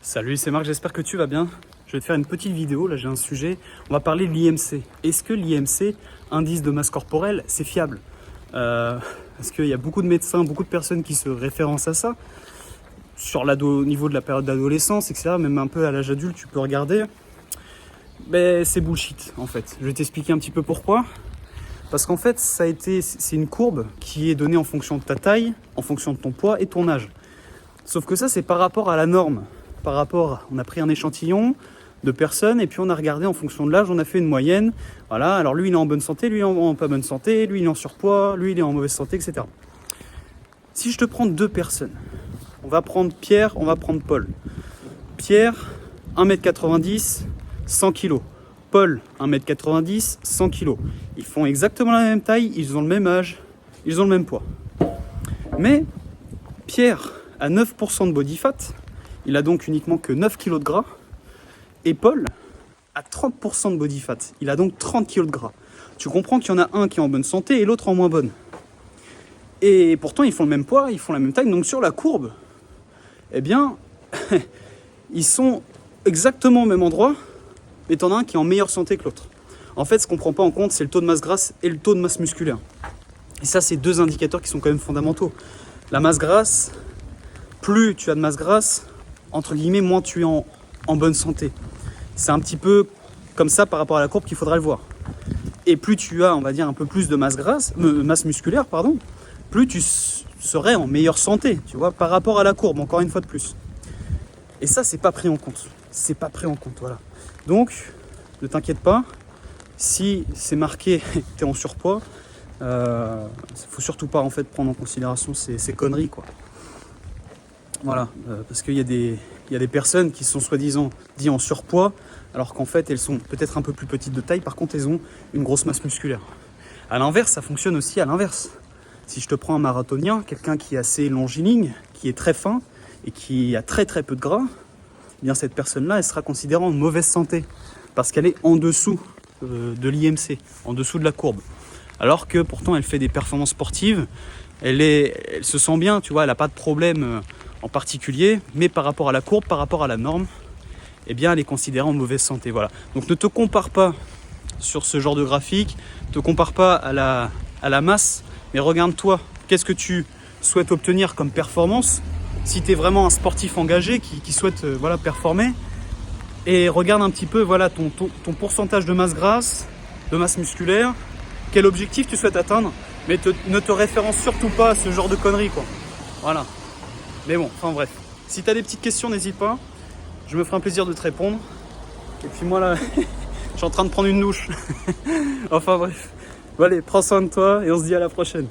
Salut, c'est Marc, j'espère que tu vas bien. Je vais te faire une petite vidéo, là j'ai un sujet. On va parler de l'IMC. Est-ce que l'IMC, indice de masse corporelle, c'est fiable? Parce qu'il y a beaucoup de médecins, beaucoup de personnes qui se référencent à ça. Au niveau de la période d'adolescence, etc., même un peu à l'âge adulte, tu peux regarder. Mais c'est bullshit en fait. Je vais t'expliquer un petit peu pourquoi. Parce qu'en fait, c'est une courbe qui est donnée en fonction de ta taille, en fonction de ton poids et ton âge. Sauf que ça, c'est par rapport à la norme. On a pris un échantillon de personnes et puis on a regardé en fonction de l'âge, on a fait une moyenne. Voilà, alors lui il est en bonne santé, lui il est en pas bonne santé, lui il est en surpoids, lui il est en mauvaise santé, etc. Si je te prends deux personnes, on va prendre Pierre, on va prendre Paul. Pierre, 1m90, 100 kg. Paul, 1m90, 100 kg. Ils font exactement la même taille, ils ont le même âge, ils ont le même poids. Mais Pierre a 9% de body fat, il a donc uniquement que 9 kg de gras. Et Paul a 30% de body fat, il a donc 30 kg de gras. Tu comprends qu'il y en a un qui est en bonne santé et l'autre en moins bonne. Et pourtant ils font le même poids, ils font la même taille, donc sur la courbe, eh bien, ils sont exactement au même endroit, mais t'en as un qui est en meilleure santé que l'autre. En fait, ce qu'on ne prend pas en compte, c'est le taux de masse grasse et le taux de masse musculaire. Et ça, c'est deux indicateurs qui sont quand même fondamentaux. La masse grasse, plus tu as de masse grasse, entre guillemets, moins tu es en bonne santé. C'est un petit peu comme ça par rapport à la courbe qu'il faudrait le voir. Et plus tu as, on va dire, un peu plus de masse musculaire, plus tu serais en meilleure santé, tu vois, par rapport à la courbe, encore une fois de plus. Et ça, c'est pas pris en compte. C'est pas pris en compte, voilà. Donc, ne t'inquiète pas, si c'est marqué que tu es en surpoids, faut surtout pas en fait prendre en considération ces conneries, quoi. Voilà, parce qu'il y a des personnes qui sont soi-disant dit en surpoids, alors qu'en fait elles sont peut-être un peu plus petites de taille, par contre elles ont une grosse masse musculaire. À l'inverse, ça fonctionne aussi à l'inverse. Si je te prends un marathonien, quelqu'un qui est assez longiligne, qui est très fin et qui a très très peu de gras, eh bien cette personne-là, elle sera considérée en mauvaise santé, parce qu'elle est en dessous de l'IMC, en dessous de la courbe. Alors que pourtant elle fait des performances sportives, elle se sent bien, tu vois, elle n'a pas de problème en particulier, mais par rapport à la courbe, par rapport à la norme, eh bien elle est considérée en mauvaise santé. Voilà. Donc ne te compare pas sur ce genre de graphique, ne te compare pas à la masse, mais regarde-toi, qu'est-ce que tu souhaites obtenir comme performance, si tu es vraiment un sportif engagé qui souhaite performer, et regarde un petit peu ton pourcentage de masse grasse, de masse musculaire, quel objectif tu souhaites atteindre, mais ne te référence surtout pas à ce genre de conneries, quoi. Voilà. Mais bon, enfin bref. Si tu as des petites questions, n'hésite pas. Je me ferai un plaisir de te répondre. Et puis moi là, je suis en train de prendre une douche. Enfin bref. Bon, allez, prends soin de toi et on se dit à la prochaine.